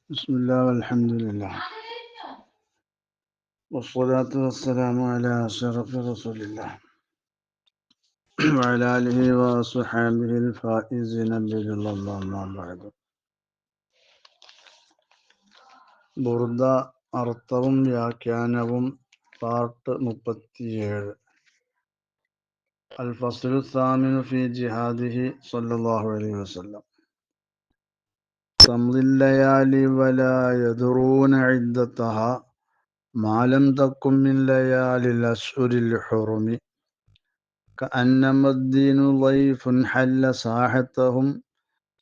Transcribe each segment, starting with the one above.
بسم الله والحمد لله والصلاة والسلام على أشرف رسول الله وعلى آله وصحبه الفائزين برضا الله أما بعد. ബുർദ അർത്ഥവും വ്യാഖ്യാനവും പാർട്ട് 37. الفصل الثامن في جهاده صلى الله عليه وسلم. تمضي الليالي ولا يدرون عدتها ما لم تكن من ليالي الأشهر الحرم كأنما الدين ضيف حل ساحتهم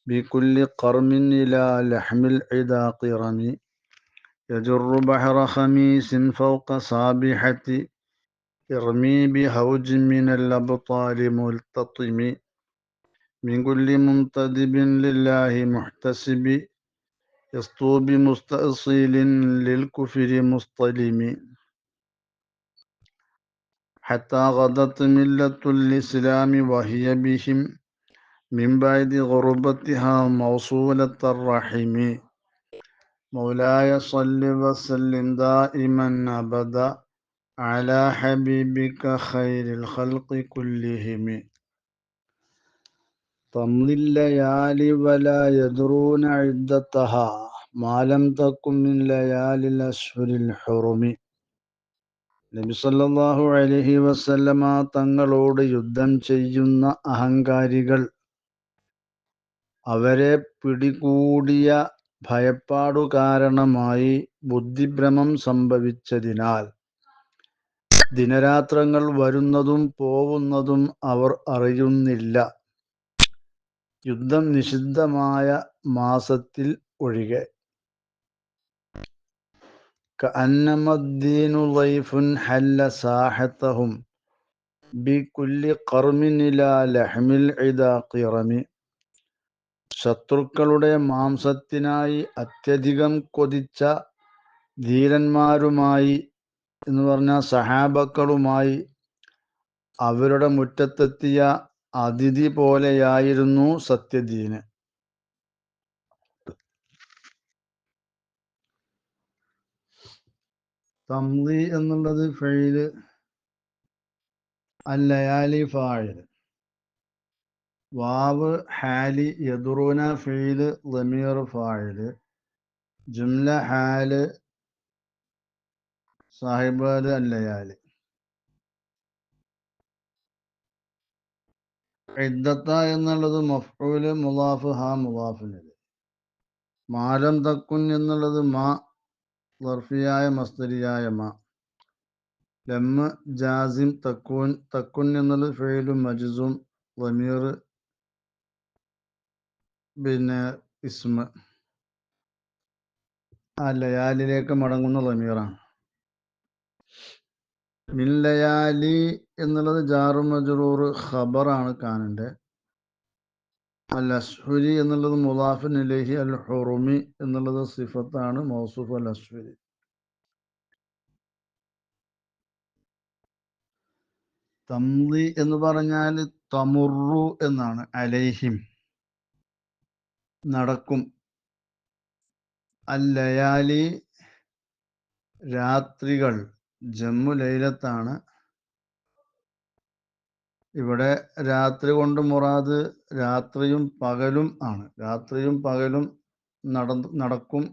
بكل قرم إلى لحم العدا قرم يجر بحر خميس فوق صابحة ارمي بهوج من الأبطال ملتطم من كل منتدب لله محتسب يسطو بمستأصيل للكفر مصطلم حتى غدت ملة الإسلام وهي بهم من بعد غربتها موصولة الرحم مولاي صل وسلم دائما أبدا على حبيبك خير الخلق كلهم تمضي الليالي ولا يدرون عدتها ما لم تكن من ليالي الأشهر الحرم. നബി സല്ലല്ലാഹു അലൈഹി വസല്ലമ തങ്ങളോട് യുദ്ധം ചെയ്യുന്ന അഹങ്കാരികൾ അവരെ പിടികൂടിയ ഭയപ്പാടു കാരണമായി ബുദ്ധിഭ്രമം സംഭവിച്ചതിനാൽ ദിനരാത്രങ്ങൾ വരുന്നതും പോവുന്നതും അവർ അറിയുന്നില്ല, യുദ്ധം നിഷിദ്ധമായ മാസത്തിൽ ഒഴികെ. كأنما الدين ضيف حل ساحتهم بكل قرم إلى لحم العدا قرم. ശത്രുക്കളുടെ മാംസത്തിനായി അത്യധികം കൊതിച്ച ധീരന്മാരുമായി എന്ന് പറഞ്ഞ സഹാബക്കളുമായി അവരുടെ മുറ്റത്തെത്തിയ അതിഥി പോലെയായിരുന്നു സത്യദീന്. തംളി എന്നുള്ളത് ഫെയില്, അല്ലയാലി ഫായില്, വാവ് ഹാലി, യദുറൂന ഫെയില്, ളമീർ ഫായില്, ജുംല ഹാല്, സാഹിബാല് അല്ലയാലി. ഇദ്ദത്ത എന്നുള്ളത് മഫ്ഊല്, മുളാഫ് ഹാ മുളാഫിനില്. മാലം തക്കുൻ എന്നുള്ളത് മാ ളർഫിയായ മസ്ദരിയായ മാ. ലമ്മ് ജാസിം തക്കുൻ, തക്കുൻ എന്നുള്ളത് ഫെയിലും മജ്സൂം, ളമീർ ഇസ്മ ആ ലയാലിലേക്ക് മടങ്ങുന്ന ളമീറാണ്. മിൻ ലയാലി എന്നുള്ളത് ജാറു മജ്റൂർ ഖബറാണ് കാനന്റെ. അൽ അസ്ഹുരി എന്നുള്ളത് മുളാഫിൻ ഇലൈഹി, അൽ ഹുറുമി എന്നുള്ളത് സിഫത്താണ് മൗസൂഫ് അൽ അസ്ഹുരി. തംളി എന്ന് പറഞ്ഞാൽ തമുറു എന്നാണ്, അലൈഹിം നടക്കും. അൽ ലയാലി രാത്രികൾ, ജമ്മു ലൈലത്താണ്. ഇവിടെ രാത്രി കൊണ്ട് മുറാദ് രാത്രിയും പകലും ആണ്. രാത്രിയും പകലും നടക്കും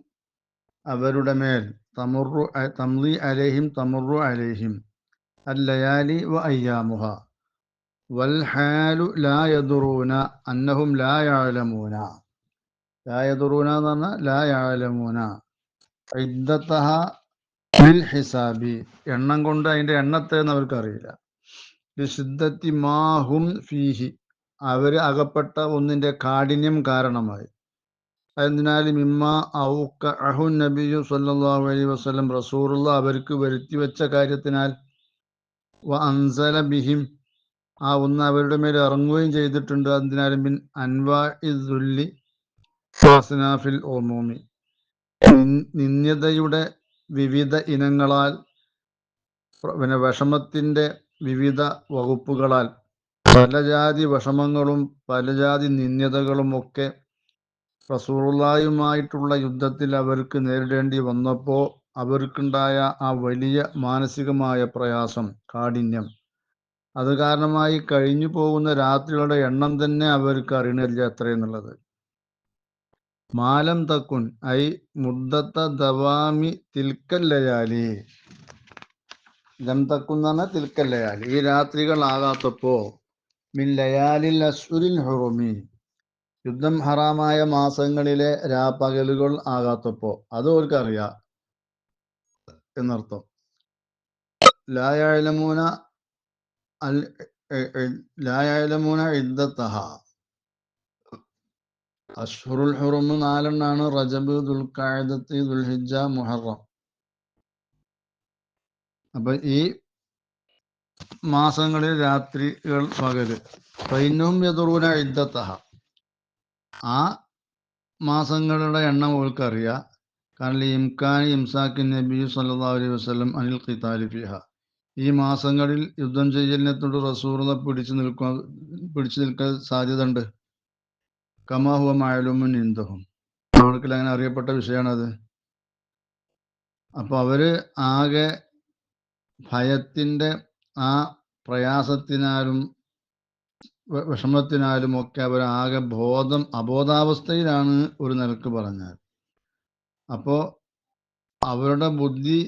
അവരുടെ മേൽ. തമുറു തംളി അലൈഹിം, തമുറു അലൈഹിം അല്ലയാലി വ അയ്യാമുഹ വൽ ഹാലു ലാ യദുറൂന അന്നഹും ലാ യഅലമൂന. ലാ യദുറൂന എന്ന് പറഞ്ഞാൽ ലാ യഅലമൂന. ഇദ്ദത്തഹ ബിൽ ഹിസാബി, എണ്ണം കൊണ്ട് അതിന്റെ എണ്ണത്തെ അവർക്കറിയില്ല. ബിസിദ്ദത്തി മാഹും ഫീഹി, അവർ അകപ്പെട്ട ഒന്നിന്റെ കാഠിന്യം കാരണമായി. അതിനാൽ മിമ്മ ഔക അഹു നബിയു സല്ലല്ലാഹു അലൈഹി വസല്ലം, റസൂലുള്ള അവർക്ക് വരുത്തി വെച്ച കാര്യത്തിനാൽ, വ അൻസല ബിഹിം, ആ ഒന്ന് അവരുടെ മേൽ ഇറങ്ങുകയും ചെയ്തിട്ടുണ്ട്. അതിനാൽ മിൻ അൻവാഇദ്ദുല്ലി ഫാസ്നാഫിൽ ഉമൂമി, നിന്ദ്യതയുടെ വിവിധ ഇനങ്ങളാൽ, വിഷമത്തിന്റെ വിവിധ വകുപ്പുകളാൽ, പല ജാതി വിഷമങ്ങളും പല ജാതി നിന്ദ്യതകളും ഒക്കെ റസൂലുള്ളാഹിയുമായിട്ടുള്ള യുദ്ധത്തിൽ അവർക്ക് നേരിടേണ്ടി വന്നപ്പോൾ അവർക്കുണ്ടായ ആ വലിയ മാനസികമായ പ്രയാസം, കാഠിന്യം, അത് കാരണമായി കഴിഞ്ഞു പോകുന്ന രാത്രികളുടെ എണ്ണം തന്നെ അവർക്ക് അറിയണില്ല എത്രയെന്നുള്ളത്. മാലം തക്കുൻ ഐ മുദ്ദത്ത ദവാമി തിൽക്കല്ലയാലി, ലം തക്കുൻ എന്ന് പറഞ്ഞാൽ തിൽക്കല്ലയാലി, ഈ രാത്രികളാകാത്തപ്പോ മിൻ ലയാലിൽ അശ്ഹുരിൽ ഹുറുമി, യുദ്ധം ഹറാമായ മാസങ്ങളിലെ രാപ്പകലുകൾ ആകാത്തപ്പോ, അത് അവർക്കറിയാം എന്നർത്ഥം. ലാ യഅലമൂന ലാ യഅലമൂന ഇദ്ദത്തഹ, അഷ്ഹുറുൽ ഹുറും 4 റജബ്, ദുൽഖഅദത്ത്, ദുൽഹിജ്ജ, മുഹറം. അപ്പൊ ഈ മാസങ്ങളിൽ രാത്രികൾ പകല്, ഫൈനും യദറൂന ഇദ്ദത്തഹ, ആ മാസങ്ങളുടെ എണ്ണം അവർക്കറിയാം. കാരണം ഇംകാനി ഇംസാക്കിൻ നബി സല്ലല്ലാഹു അലൈഹി വസല്ലം അനിൽ ഖിതാലി ഫിഹ, ഈ മാസങ്ങളിൽ യുദ്ധം ചെയ്യലിനെത്തോട് റസൂലുള്ളാഹി പിടിച്ചു നിൽക്കാൻ സാധ്യത ഉണ്ട്. കമാ ഹുവ മഅലൂമുൻ ഇൻദഹും, അവർക്ക് അങ്ങനെ അറിയപ്പെട്ട വിഷയമാണത്. അപ്പൊ അവര് ആകെ ഭയത്തിന്റെ ആ പ്രയാസത്തിനാലും വിഷമത്തിനാലും ഒക്കെ അവരാകെ അബോധാവസ്ഥയിലാണ് ഒരു നിലക്ക് പറഞ്ഞാൽ. അപ്പോ അവരുടെ ബുദ്ധി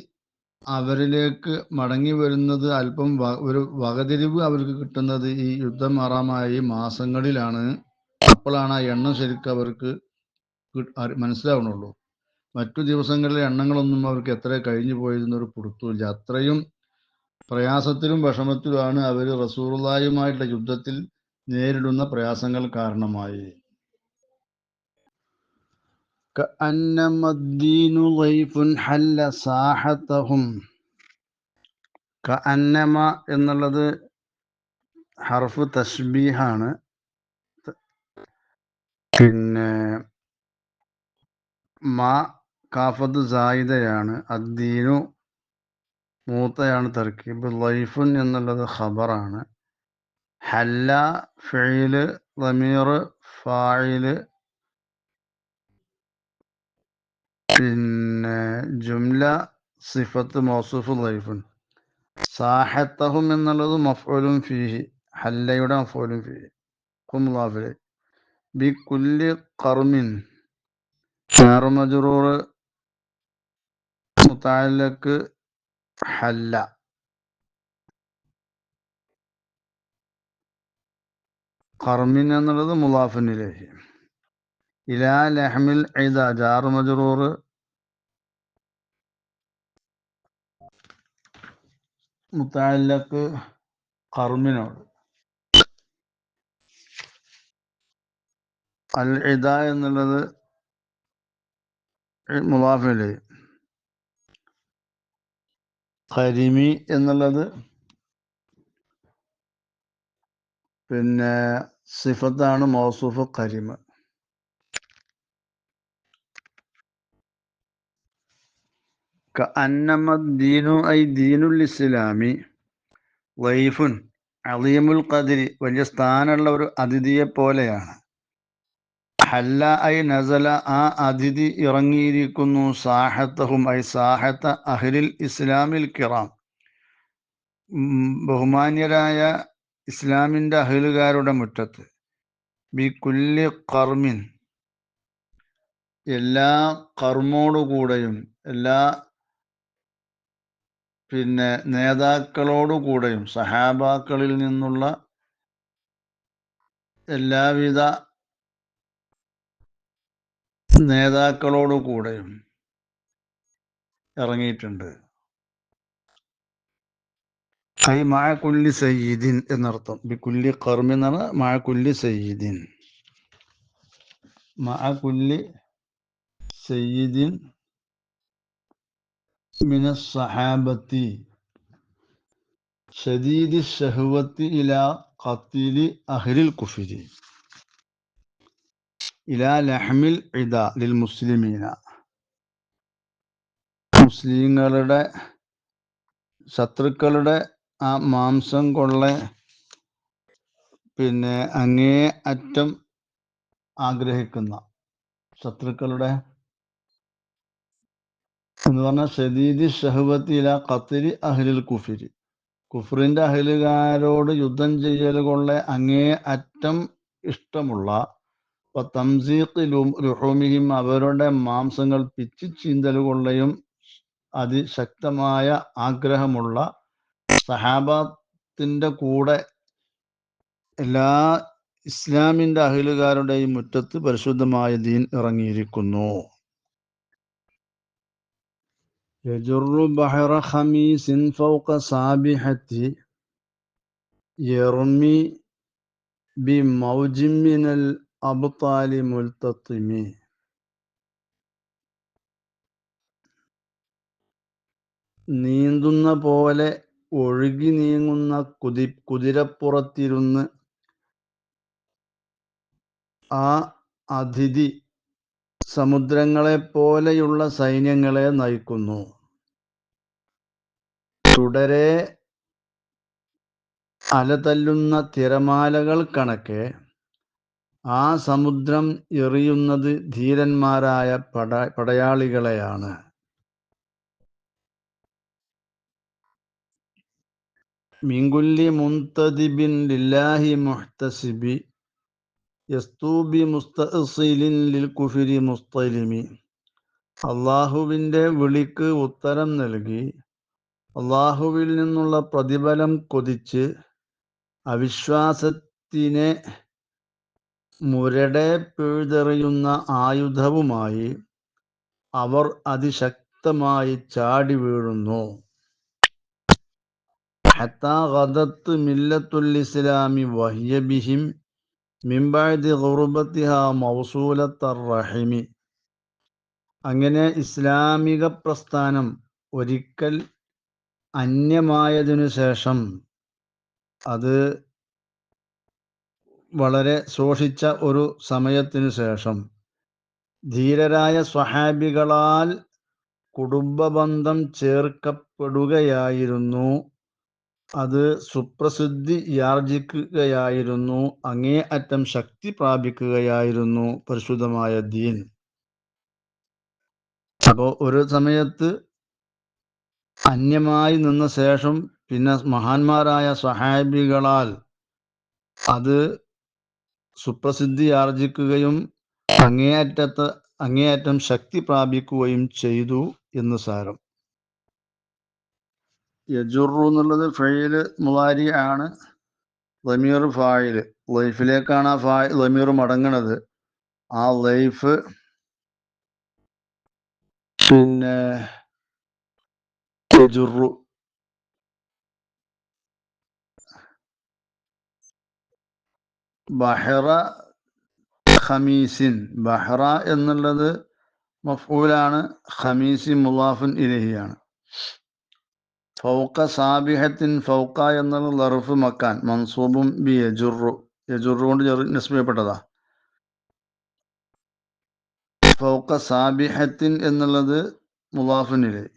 അവരിലേക്ക് മടങ്ങി വരുന്നത് അല്പം ഒരു വകതിരിവ് അവർക്ക് കിട്ടുന്നത് ഈ യുദ്ധം ഹറാമായ ഈ മാസങ്ങളിലാണ്. അപ്പോഴാണ് ആ എണ്ണം ശരിക്കും അവർക്ക് മനസ്സിലാവണുള്ളൂ. മറ്റു ദിവസങ്ങളിലെ എണ്ണങ്ങളൊന്നും അവർക്ക് എത്ര കഴിഞ്ഞു പോയതെന്നൊരു പിടുത്തമില്ല. അത്രയും പ്രയാസത്തിലും വിഷമത്തിലുമാണ് അവർ റസൂലുള്ളാഹിയുമായിട്ടുള്ള യുദ്ധത്തിൽ നേരിടുന്ന പ്രയാസങ്ങൾ കാരണമായി. കഅന്നമ അദ്ദീനു ളൈഫുൻ ഹല്ല സാഹതഹും, കഅന്നമ എന്നുള്ളത് ഹർഫ് തശ്ബീഹാണ്. പിന്നെ മാ കാഫത്ത് സായിദയാണ്, അദ്ദീനു മൂത്തയാണ് തർക്കീബ്, ലൈഫുൻ എന്നുള്ളത് ഖബറാണ്, ഹല്ല ഫിഇല്, ളമീർ ഫായില്, പിന്നെ ജുംല സിഫത്ത് മൗസൂഫ് ലൈഫുൻ. സാഹത്തഹും എന്നുള്ളത് മഫ്ഊലുൻ ഫീഹി, ഹല്ലയുടെ മഫ്ഊലുൻ ഫീഹി, മുളാഫിലെ. ബി കുല്ലി ഖർമിൻ, ജാർ മജ്റൂർ മുതഅല്ലഖ് ഹല്ല, ഖർമിൻ എന്നുള്ളത് മുളാഫിൻ ഇലൈഹി. ഇലാ ലഹ്മിൽ ഇദ, ജാർ മജ്റൂർ മുതഅല്ലഖ് ഖർമിനോട്. അൽ ഇദ എന്നുള്ളത് മുളാഫിൻ ഇലൈഹി. ഖരിമി എന്നുള്ളത് പിന്നെ സിഫത്താണ് മൗസൂഫ് ഖരിമ. കഅന്നമ ദീനു ഐ ദീനുൽ ഇസ്ലാമി വൈഫുൻ അളീമുൽ ഖദ്രി, വലിയ സ്ഥാനമുള്ള ഒരു അതിഥിയെ പോലെയാണ്. ഹല്ല ഐ നസല, ആ അതിഥി ഇറങ്ങിയിരിക്കുന്നു. സാഹത്തഹും ഐ സാഹത്ത അഹ്ലിൽ ഇസ്ലാമിൽ കിറാം, ബഹുമാന്യരായ ഇസ്ലാമിൻ്റെ അഹ്ലുകാരുടെ മുറ്റത്ത്. ബി കുല്ലി ഖർമിൻ, എല്ലാ കർമ്മോടുകൂടെയും, എല്ലാ പിന്നെ നേതാക്കളോടുകൂടെയും, സഹാബാക്കളിൽ നിന്നുള്ള എല്ലാവിധ നേതാക്കളോടുകൂടെയും ഇറങ്ങിയിട്ടുണ്ട്. ഐ മഅ കുല്ലി സയ്യിദിൻ എന്നർത്ഥം. ബി കുല്ലി ഖർമി എന്ന് പറഞ്ഞാൽ മഅ കുല്ലി സയ്യിദിൻ, മഅ കുല്ലി സയ്യിദിൻ മിനസ് സഹാബത്തി ശദീദി ശഹ്വത്തി ഇലാ ഖത്ലി അഹ്ലിൽ കുഫ്രി ഇലാ ലഹ്മിൽ ഇദ ലിൽ മുസ്ലിമീന, മുസ്ലിങ്ങളുടെ ശത്രുക്കളുടെ ആ മാംസം കൊള്ള പിന്നെ അങ്ങേ അറ്റം ആഗ്രഹിക്കുന്ന, ശത്രുക്കളുടെ എന്ന് പറഞ്ഞാൽ ഷദീദി ഷഹ്വത്തില ഖത്ലി അഹ്ലിൽ കുഫിരി, കുഫറിന്റെ അഹ്ലുകാരോട് യുദ്ധം ചെയ്യൽ കൊള്ള അങ്ങേ അറ്റം ഇഷ്ടമുള്ള തംസീഖ് ലുഹൂമിഹിം, അവരുടെ മാംസങ്ങൾ പിച്ചി ചീന്തൽ കൊള്ളയും അതിശക്തമായ ആഗ്രഹമുള്ള സഹാബത്തിന്റെ കൂടെ എല്ലാ ഇസ്ലാമിന്റെ അഹ്ലുകാരുടെയും മുറ്റത്ത് പരിശുദ്ധമായ ദീൻ ഇറങ്ങിയിരിക്കുന്നു. യജുറു ബഹറ ഖമീസിൻ ഫൗക സാബിഹത്തി യർമി ബിമൗജിൻ മിനൽ അബ്താലി മുൽതത്തിമി. നീന്തുന്ന പോലെ ഒഴുകി നീങ്ങുന്ന കുതിരപ്പുറത്തിരുന്ന് ആ അതിഥി സമുദ്രങ്ങളെപ്പോലെയുള്ള സൈന്യങ്ങളെ നയിക്കുന്നു. തുടരെ അലതല്ലുന്ന തിരമാലകൾ കണക്കെ ആ സമുദ്രം എറിയുന്നത് ധീരന്മാരായ പടയാളികളെയാണ്. മിൻകുല്ലി മുൻതദിബിൻ ലില്ലാഹി മുഹ്തസിബി യസ്തൂബി മുസ്തഅസിലിൻ ലിൽ കുഫരി മുസ്തലിമി. അള്ളാഹുവിൻ്റെ വിളിക്ക് ഉത്തരം നൽകി അള്ളാഹുവിൽ നിന്നുള്ള പ്രതിഫലം കൊതിച്ച് അവിശ്വാസത്തിനെ മുരടെ പിഴുതെറിയുന്ന ആയുധവുമായി അവർ അതിശക്തമായി ചാടി വീഴുന്നു. ഹത്താ ഗദത്ത് മില്ലത്തുൽ ഇസ്ലാമി വഹിയ ബിഹിം മിൻ ബഅദി ഗുർബത്തിഹാ മൗസൂലത്തർ റഹിമി. അങ്ങനെ ഇസ്ലാമിക പ്രസ്ഥാനം ഒരിക്കൽ അന്യമായതിനു ശേഷം, അത് വളരെ ശോഷിച്ച ഒരു സമയത്തിനു ശേഷം, ധീരരായ സ്വഹാബികളാൽ കുടുംബബന്ധം ചേർക്കപ്പെടുകയായിരുന്നു. അത് സുപ്രസിദ്ധിയാർജിക്കുകയായിരുന്നു. അങ്ങേ അറ്റം ശക്തി പ്രാപിക്കുകയായിരുന്നു പരിശുദ്ധമായ ദീൻ. അപ്പോൾ ഒരു സമയത്ത് അന്യമായി നിന്ന ശേഷം പിന്നെ മഹാന്മാരായ സ്വഹാബികളാൽ അത് സുപ്രസിദ്ധിയാർജിക്കുകയും അങ്ങേയറ്റം ശക്തി പ്രാപിക്കുകയും ചെയ്തു എന്ന് സാരം. യജുറു എന്നുള്ളത് ഫഇല് മുളാരി ആണ്, ലമീർ ഫായില്. ലൈഫിലേക്കാണ് ആ ലമീർ മടങ്ങണത്. ആ ലൈഫ് പിന്നെ യജുറു ബഹറ ഖമീസിൻ. ബഹറ എന്നുള്ളത് മഫ്ഊലാണ്, ഖമീസി മുളാഫുൻ ഇലൈഹിയാണ്. ഫൗക സാബിഹത്തിൻ, ഫൗക എന്നുള്ള ലർഫ് മക്കാൻ മൻസൂബും ബി യജുറു, യജുറു കൊണ്ട് നസ്ബ് ചെയ്യപ്പെട്ടതാ. ഫൗക സാബിഹത്തിൻ എന്നുള്ളത് മുളാഫുൻ ഇലൈഹി.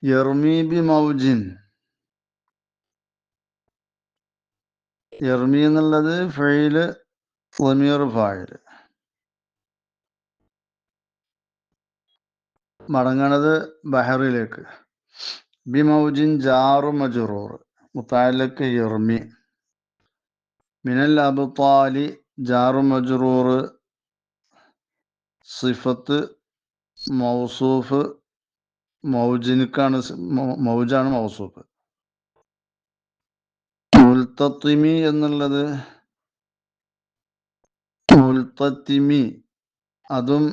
യർമി ബി മൗജിൻ, യർമി എന്നുള്ളത് ഫഇല് ലമീർ ഫായില്. മടങ്ങണത് ബഹറിലേക്ക്. ബി മൗജിൻ ജാറു മജ്റൂർ, മുതഅല്ലിഖ് യർമി. മിനൽ അബ്താലി ജാറു മജ്റൂർ, സിഫത്ത് മൗസൂഫ് മൗജിനിക്കാണ്, മൗജാണ് മൗസൂഫ്. മുൽതത്തിമി എന്നുള്ളത് മുൽതത്തിമി, അതും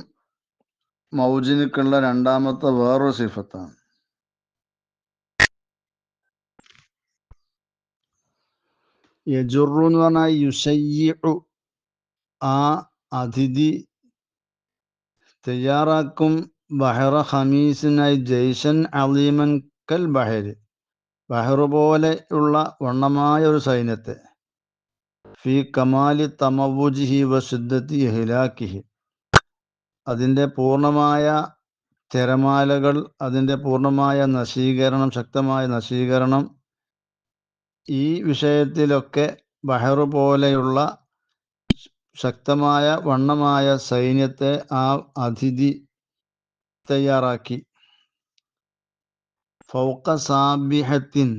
മൗജിനിക്കുള്ള രണ്ടാമത്തെ വേറൊരു സിഫത്താണ്. യജുറു എന്ന് പറഞ്ഞാൽ യുശയ്യിഉ, ആ അതിഥി തയ്യാറാക്കും. ബഹറ ഖമീസിനായി ജയ്ഷൻ അലീമൻ കൽ ബഹരി, ബഹറു പോലെയുള്ള വണ്ണമായ ഒരു സൈന്യത്തെ. ഫി കമാലി തമവുജിഹി വശുദ്ധത്തി ഇഹ്ലാക്കിഹി, അതിൻ്റെ പൂർണ്ണമായ തിരമാലകൾ, അതിൻ്റെ പൂർണ്ണമായ നശീകരണം, ശക്തമായ നശീകരണം, ഈ വിഷയത്തിലൊക്കെ ബഹർ പോലെയുള്ള ശക്തമായ വണ്ണമായ സൈന്യത്തെ ആ അതിഥി തയ്യാറാക്കി. ഫൗക സാബിഹത്തിൻ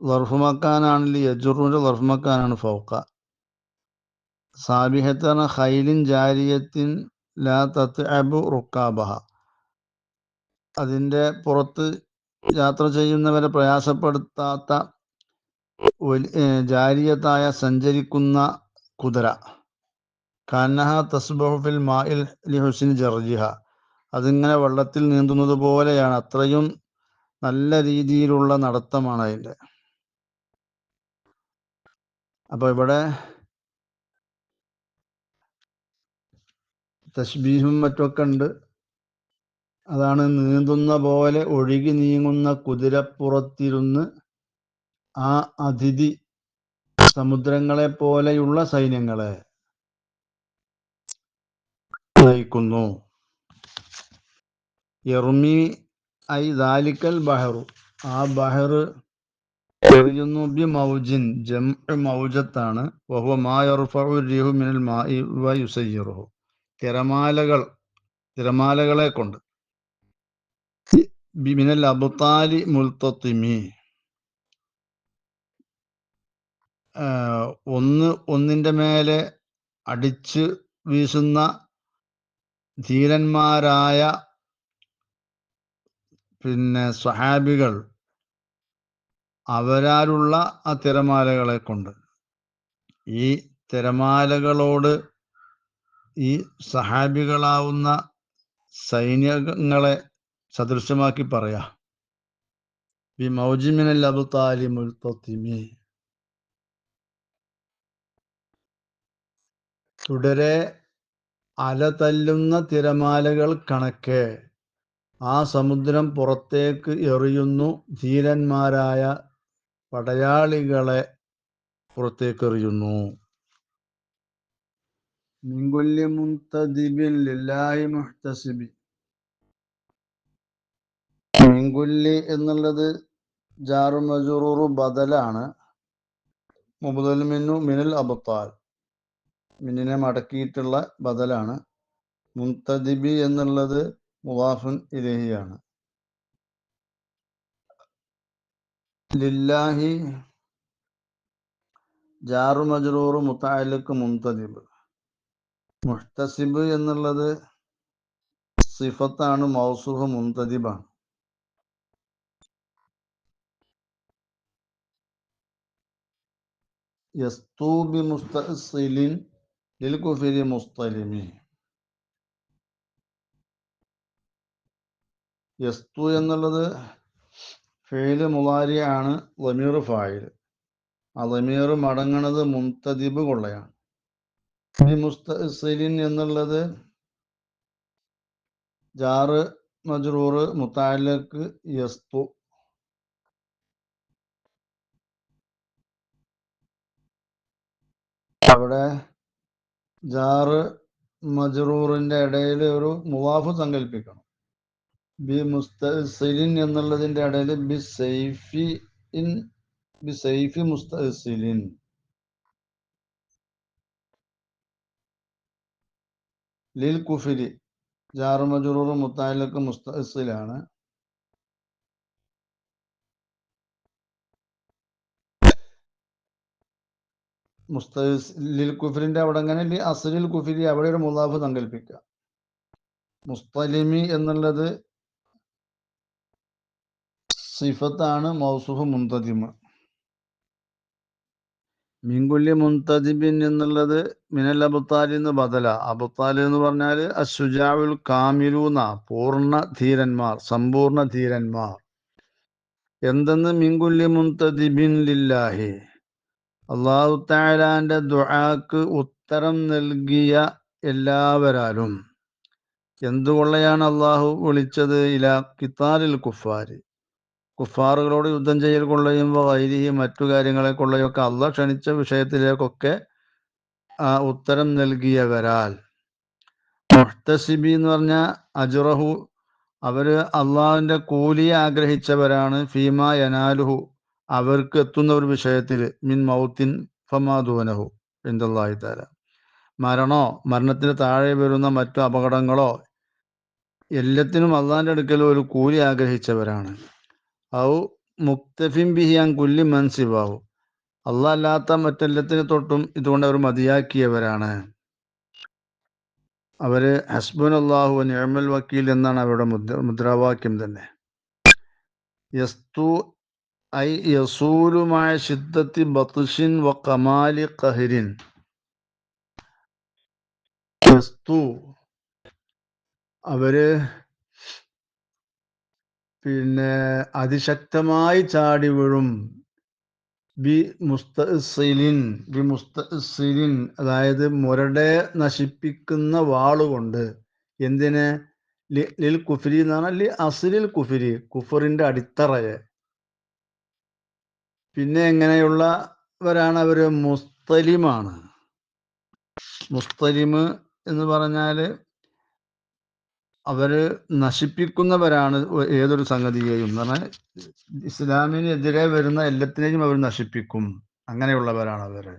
ദർഫുമക്കാനാണെങ്കിൽ യജുറിന്റെ ദർഫുമക്കാനാണ് ഫൗക. സാബിഹത്താണ് ഖൈലിൻ ജാരിയത്തിൻ ലാ തത്അബു റുക്കാബഹ, അതിൻ്റെ പുറത്ത് യാത്ര ചെയ്യുന്നവരെ പ്രയാസപ്പെടുത്താത്ത ജാരിയത്തായ സഞ്ചരിക്കുന്ന കുതിര. കന്നഹ തസ്ബഹു ഫിൽ മാഇൽ ലിഹുസ്നി ജർജിഹ, അതിങ്ങനെ വെള്ളത്തിൽ നീന്തുന്നത് പോലെയാണ്, അത്രയും നല്ല രീതിയിലുള്ള നടത്തമാണ് അതിൻ്റെ. അപ്പോൾ ഇവിടെ തശ്ബീഹും മറ്റൊക്കെ ഉണ്ട്. അതാണ് നീന്തുന്ന പോലെ ഒഴുകി നീങ്ങുന്ന കുതിരപ്പുറത്തിരുന്ന് ആ അതിഥി സമുദ്രങ്ങളെ പോലെയുള്ള സൈന്യങ്ങളെ നയിക്കുന്നു. യർമി ഐ ദാലിക്കൽ ബഹറു, ആ ബഹർ എറിയുന്നു. ബി മൗജിൻ, ജംഉ മൗജത്താണ്. വഹുവ മാ യർഫഉ റിഹു മിനൽ മാഇ വ യുസയ്യിറുഹു, തിരമാലകളെ കൊണ്ട്. മിനൽ അബ്താലി മുൽത്തത്തിമി, ഒന്നിൻ്റെ മേലെ അടിച്ച് വീശുന്ന ധീരന്മാരായ സ്വഹാബികൾ, അവരാലുള്ള ആ തിരമാലകളെ കൊണ്ട്. ഈ തിരമാലകളോട് ഈ സഹാബികളാവുന്ന സൈന്യങ്ങളെ സദൃശമാക്കി പറയാ. ബി മൗജി മിനൽ അബ്താലി മുൽത്തത്തിമി, തുടരെ അലതല്ലുന്ന തിരമാലകൾ കണക്കെ ആ സമുദ്രം പുറത്തേക്ക് എറിയുന്നു, ധീരന്മാരായ പടയാളികളെ പുറത്തേക്ക് എറിയുന്നു. മിൻ കുല്ലി മുൻതദിബിൻ ലില്ലാഹി മുഹ്തസിബി, മിൻ കുല്ലി എന്നുള്ളത് ജാറു മജ്റൂറു ബദലാണ്. മുബ്ദൽ മിന്നു മിനൽ അബ്താൽ, മിന്നിനെ മടക്കിയിട്ടുള്ള ബദലാണ്. മുൻതദിബി എന്നുള്ളത് മുദാഫുൻ ഇലൈഹിയാണ്. ലില്ലാഹി ജാറു മജ്റൂറു മുതഅല്ലിഖ് മുൻതദിബ്. മുഹ്തസിബ് എന്നുള്ളത് സിഫത്താണ്, മൗസൂഫ് മുൻതദിബാണ്. യസ്തു ബി മുസ്തഅസിലിൻ ലിൽ കുഫരി മുസ്തലിമി. യസ്തു എന്നുള്ളത് ഫിഅ്ല് മുളാരി ആണ്, ദമീർ ഫായിൽ. ആ ദമീർ മടങ്ങണത് മുൻതദിബ് കൊള്ളയാണ്. ബി മുസ്തഅസിലിൻ എന്നുള്ളത് ജാറ് മജ്റൂർ മുതഅല്ലിഖ് യസ്തു. അവിടെ ജാറ് മജ്റൂറിന്റെ ഇടയിൽ ഒരു മുവാഫ് സങ്കല്പിക്കണം. ബി മുസ്തഅസിലിൻ എന്നുള്ളതിന്റെ ഇടയിൽ ബി സൈഫി മുസ്തഅസിലിൻ. ലിൽ കുഫരി ജാറ് മജ്റൂർ മുതഅല്ലിഖ് മുസ്തഅസിലാണ്. ലിൽ കുഫരിന്റെ അവിടെ അങ്ങനെ ലി അസ്ലിൽ കുഫരി, അവിടെ ഒരു മുദാഫ് സങ്കല്പിക്കുക. മുസ്തലിമി എന്നുള്ളത് സിഫത്താണ്, മൗസൂഫ് മുൻതദിമ്. മിൻ കുല്ലി മുൻതദിബിൻ എന്നുള്ളത് മിനൽ അബ്താലി എന്ന് ബദല. അബ്താൽ എന്ന് പറഞ്ഞാൽ അശ്ശുജാഉൽ കാമിലൂന, പൂർണ്ണ ധീരന്മാർ, സമ്പൂർണ്ണ ധീരന്മാർ. എന്തെന്ന് മിൻ കുല്ലി മുൻതദിബിൻ ലില്ലാഹി, അല്ലാഹു തആലാന്റെ ദുആക്ക് ഉത്തരം നൽകിയ എല്ലാവരാലും. എന്തുകൊള്ളയാണ് അള്ളാഹു വിളിച്ചത്? ഇലാ ഖിതാലിൽ കുഫാരി, കുഫാറുകളോട് യുദ്ധം ചെയ്യൽ കൊള്ളയും വൈരിഹി, മറ്റു കാര്യങ്ങളെ കൊള്ളയൊക്കെ അള്ളാഹ് ക്ഷണിച്ച വിഷയത്തിലേക്കൊക്കെ ഉത്തരം നൽകിയവരാൽ. മുഹ്തസിബി എന്ന് പറഞ്ഞാൽ അജ്റഹു, അവര് അള്ളാഹുവിന്റെ കൂലിയെ ആഗ്രഹിച്ചവരാണ്. ഫീമ യനാലുഹു, അവർക്ക് എത്തുന്ന ഒരു വിഷയത്തിൽ. മിൻ മൗത്തിൻ ഫമാദൂനഹു ഇൻദല്ലാഹി തആല. മരണോ മരണത്തിന് താഴെ വരുന്ന മറ്റു അപകടങ്ങളോ എല്ലാത്തിനും അള്ളാഹിൻ്റെ അടുക്കൽ ഒരു കൂലി ആഗ്രഹിച്ചവരാണ്. ഔ മുക്തഫിൻ ബിഹി അൻ കുല്ലി മൻ സിവാഹു, അള്ളാഹ് അല്ലാത്ത മറ്റെല്ലാത്തിനെ തൊട്ടും ഇതുകൊണ്ട് അവർ മതിയാക്കിയവരാണ്. അവർ ഹസ്ബുനല്ലാഹു വ നിഅമൽ വക്കീൽ എന്നാണ് അവരുടെ മുദ്രാവാക്യം തന്നെ. യസ്തു ഐ യസൂലു മഅ ശിദ്ദത്തി ബത്ഷിൻ വ കമാലി ഖഹ്രിൻ. യസ്തു അവര് അതിശക്തമായി ചാടി വീഴും. ബി മുസ്തസിലിൻ അതായത് മുരടെ നശിപ്പിക്കുന്ന വാളുകൊണ്ട്. എന്തിന്? ലിൽ കുഫരി എന്ന് പറഞ്ഞാൽ ലി അസ്ലിൽ കുഫരി, കുഫറിന്റെ അടിത്തറയെ. പിന്നെ എങ്ങനെയുള്ളവരാണ് അവര്? മുസ്തലിമാണ്. മുസ്തലിമ് എന്ന് പറഞ്ഞാല് അവര് നശിപ്പിക്കുന്നവരാണ് ഏതൊരു സംഗതിയെയും. എന്ന് പറഞ്ഞാൽ ഇസ്ലാമിനെതിരെ വരുന്ന എല്ലാത്തിനെയും അവർ നശിപ്പിക്കും. അങ്ങനെയുള്ളവരാണ് അവര്.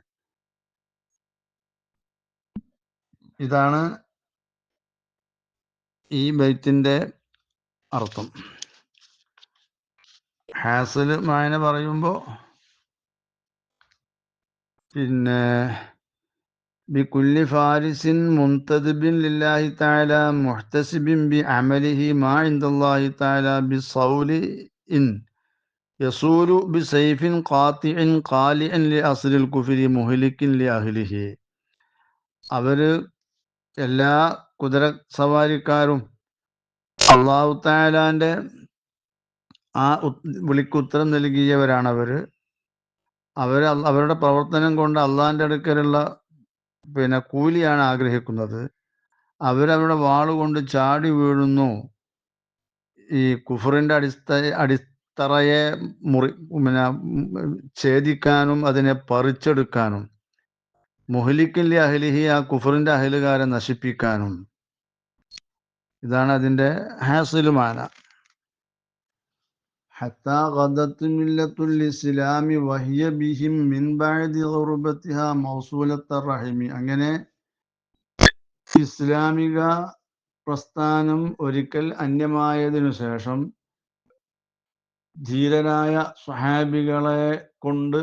ഇതാണ് ഈ ബൈത്തിന്റെ അർത്ഥം. ഹാസില് മായന പറയുമ്പോ ബികുല്ലി ഫാരിസിൻ മുൻതദിബിൻ ലില്ലാഹി തആല മുഹ്തസിബിൻ ബിഅമലിഹി മാ ഇൻദല്ലാഹി തആല ബിസൗലി ഇൻ യസൂലു ബിസൈഫിൻ ഖാതിഇൻ ഖാലിഇൻ ലി അസ്ലിൽ കുഫരി മുഹ്ലിക്കിൻ ലി അഹ്ലിഹി. അവര് എല്ലാ കുതിര സവാരിക്കാരും അല്ലാഹു തആലാന്റെ ആ വിളിക്ക് ഉത്തരം നൽകിയവരാണ്. അവരുടെ പ്രവർത്തനം കൊണ്ട് അള്ളാഹിന്റെ അടുക്കലുള്ള കൂലിയാണ് ആഗ്രഹിക്കുന്നത്. അവരവരുടെ വാളുകൊണ്ട് ചാടി വീഴുന്നു. ഈ കുഫറിന്റെ അടിത്തറയെ ഛേദിക്കാനും അതിനെ പറിച്ചെടുക്കാനും, മുഹ്ലിക്കിൻ അഹ്ലിഹി ആ കുഫറിന്റെ അഹലുകാരെ നശിപ്പിക്കാനും. ഇതാണ് അതിന്റെ ഹാസിലുമാന. ഹത്താ ഗദത്ത് മില്ലത്തുൽ ഇസ്ലാമി വഹിയ ബിഹിം മിൻ ബഅദി ഗുർബത്തിഹാ മൗസൂലത്തർ റഹിമി. അങ്ങനെ ഇസ്ലാമിക പ്രസ്ഥാനം ഒരിക്കൽ അന്യമായതിനു ശേഷം ധീരരായ സ്വഹാബികളെ കൊണ്ട്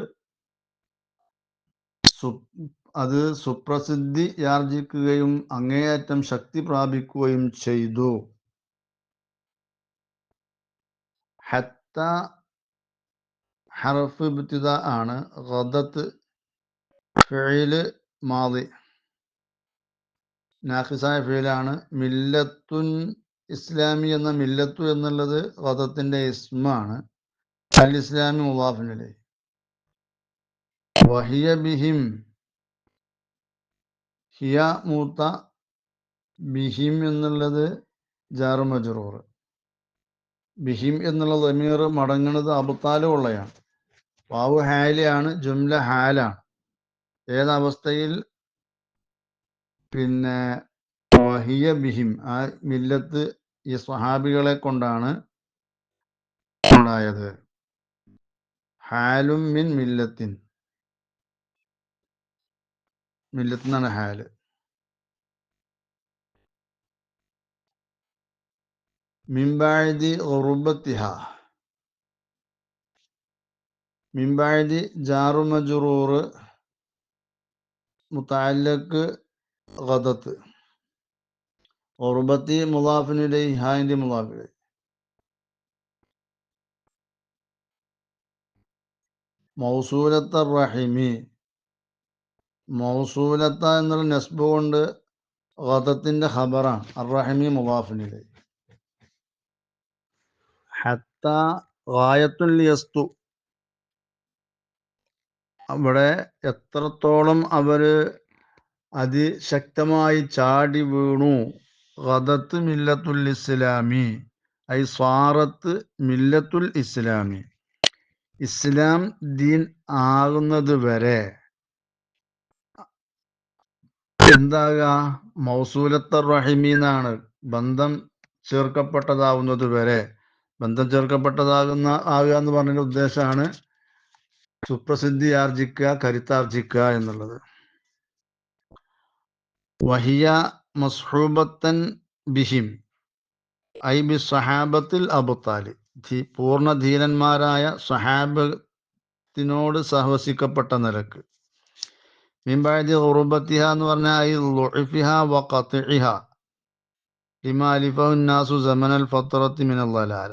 അത് സുപ്രസിദ്ധി യാർജിക്കുകയും അങ്ങേയറ്റം ശക്തി പ്രാപിക്കുകയും ചെയ്തു. ഹത്ത ഹർഫ് ഇബ്തിദാ ആണ്. ഗദത്ത് ഫിഇല് മാദി നാഖിസായ ഫിഇലാണ്. മില്ലത്തുൻ ഇസ്ലാമി എന്ന മില്ലത്തു എന്നുള്ളത് ഗദത്തിന്റെ ഇസ്മാണ്. അൽ ഇസ്ലാമി മുളാഫിൻ ഇലൈഹി. വഹിയ ബിഹിം ഹിയ മൂത്ത ബിഹിം എന്നുള്ളത് ജാർ മജ്റൂർ. ബിഹിം എന്നുള്ള ദമീർ മടങ്ങുന്നത് അബ്താലുള്ളയാണ്. വാവ് ഹാലിയാണ്, ജുംല ഹാലാണ്. ഏതവസ്ഥയിൽ? വഹിയ ബിഹിം ആ മില്ലത്ത് ഈ സ്വഹാബികളെ കൊണ്ടാണ് ഉണ്ടായത്. ഹാലും മിൻ മില്ലത്തിൻ, മില്ലത്തിനാണ് ഹാല്. മിൻബഅദി ഗുർബത്തിഹാ, മിൻബഅദി ജാറു മജ്റൂർ മുതഅല്ലഖ് ഗദത്ത്. ഗുർബത്തി മുളാഫിൻ ഇലൈഹി, ഹാന്റെ മുളാഫ് ഇലൈഹി. മൗസൂലത്ത റഹിമി, മൗസൂലത്ത എന്നുള്ള നസ്ബ് കൊണ്ട് ഗദത്തിന്റെ ഖബറാണ്. അർറഹിമി മുളാഫിൻ ഇലൈഹി. ഹത്ത ഗായത്തുൽ യസ്തു, അവിടെ എത്രത്തോളം അവര് അതിശക്തമായി ചാടി വീണു. ഗദത്ത് മില്ലത്തുൽ ഇസ്ലാമി ഐ സ്വാറത്ത് മില്ലത്തുൽ ഇസ്ലാമി, ഇസ്ലാം ദീൻ ആകുന്നത് വരെ എന്താകുക? മൗസൂലത്തർ റഹിമി എന്നാണ്. ബന്ധം ചേർക്കപ്പെട്ടതാവുന്നത് വരെ. ബന്ധം ചേർക്കപ്പെട്ടതാകുക എന്ന് പറഞ്ഞതിന്റെ ഉദ്ദേശമാണ് സുപ്രസിദ്ധി ആർജിക്കുക, കരുത്താർജിക്കുക എന്നുള്ളത്. വഹിയ മസ്ഹൂബത്തൻ ബിഹിം ഐ ബി സഹാബത്തിൽ അബുത്താലി, പൂർണ്ണധീരന്മാരായ സഹാബത്തിനോട് സഹവസിക്കപ്പെട്ട നിലക്ക്. മിൻബഅദി ഖുർബത്തിഹ എന്ന് പറഞ്ഞാൽ ഐ ളുഅഫിഹ വ ഖത്ഇഹ ലിമാ അലിഫഹു നാസു സമനൽ ഫത്രത്തി മിനൽ ളലാല.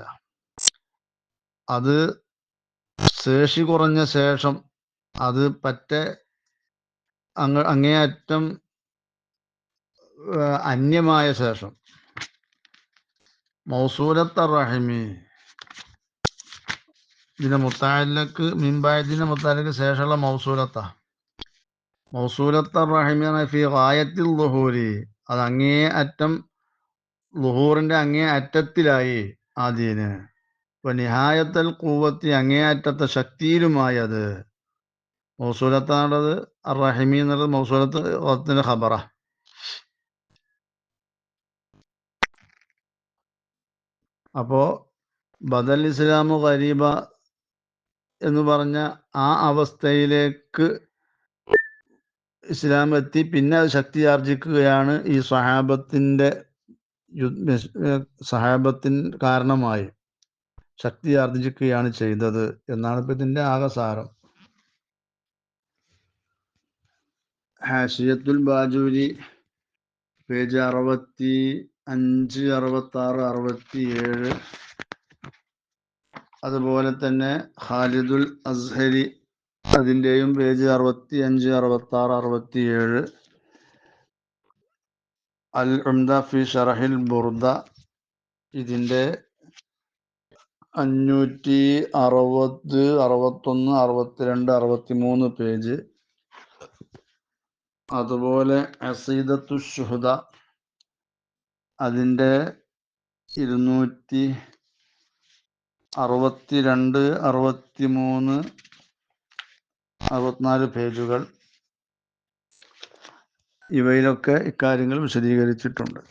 അത് ശേഷി കുറഞ്ഞ ശേഷം, അത് പറ്റെ അങ്ങേയറ്റം അന്യമായ ശേഷം. മൗസൂലത്ത റഹിമി, ഇതിന്റെ മുത്തഅല്ലക്ക് മിൻബഅദിന്റെ മുത്തഅല്ലക്ക് ശേഷമുള്ള മൗസൂലത്ത. മൗസൂലത്ത റഹിമി ഫി ഗായത്തിൽ ളുഹൂരി, അത് അങ്ങേ അറ്റം, ളുഹൂറിന്റെ അങ്ങേ അറ്റത്തിലായി ആ ദീന്. നിഹായത്തൽ ഖുവ്വത്തി, അങ്ങേ അറ്റത്തെ ശക്തിയിലുമായി അത്. മൗസൂലത്താണത്. റഹിമി എന്നുള്ളത് മൗസൂലത്തിന്റെ ഖബറ. അപ്പോ ബദൽ ഇസ്ലാമു ഗരീബ എന്ന് പറഞ്ഞ ആ അവസ്ഥയിലേക്ക് ഇസ്ലാം എത്തി. പിന്നെ അത് ശക്തി ആർജിക്കുകയാണ് ഈ സഹാബത്തിന് കാരണമായി ശക്തി ആർജിക്കുകയാണ് ചെയ്തത് എന്നാണ് ഇപ്പൊ ഇതിന്റെ ആകസാരം. ഹാഷിയത്തുൽ ബാജൂരി പേജ് 65, 66, 67. അതുപോലെ തന്നെ ഖാലിദുൽ അസ്ഹരി, അതിൻ്റെയും പേജ് 65, 66, 67. അൽ ഉംദ ഫി ഷറഹിൽ ബുർദ, ഇതിൻ്റെ 560, 61, 62, 63 പേജ്. അതുപോലെ അസീദത്തു ശുഹദ, അതിൻ്റെ 262, 63, 64 പേജുകൾ. ഇവയിലൊക്കെ ഇക്കാര്യങ്ങൾ വിശദീകരിച്ചിട്ടുണ്ട്.